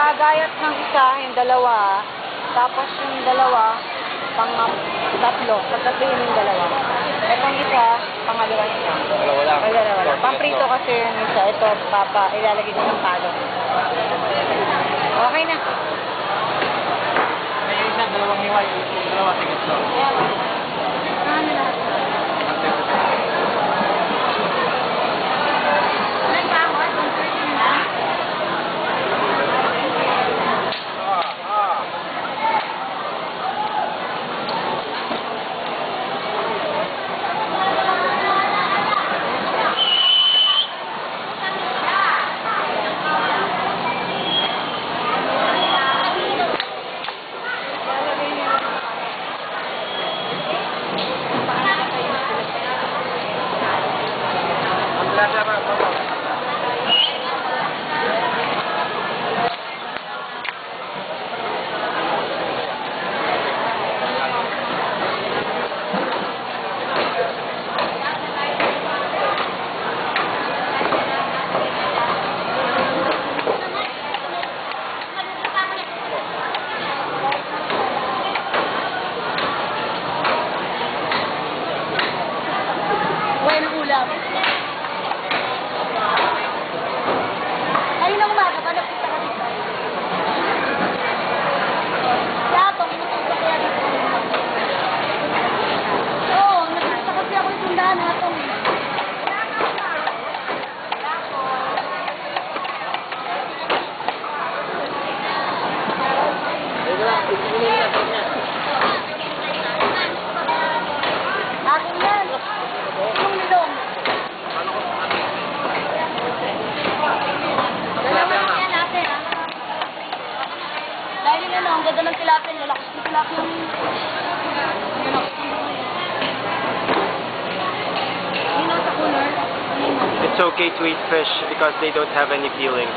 Gagayat ng isa, yung dalawa. Tapos yung dalawa, tatlo. Pagkatuloy yung dalawa. Itong isa, pangalawa isa. Dalawa lang. Ay, dalawa lang. Pamprito kasi yung isa. Ito, ilalagay ko ng palo. Okay na. May isa, dalawang hiway. Dalawa, sige. Ayan. Ano lahat? Ayun ang umaga pa, nagpunta ka dito. Yatong, inututo kaya dito. Oo, nagpunta kasi ako yung sundahan natong. Akin yan. Yung nilong. Dahil yun ang ganda ng tilapin, lalakas ng tilapin. Yun ang sa cooler. It's okay to eat fish because they don't have any feelings.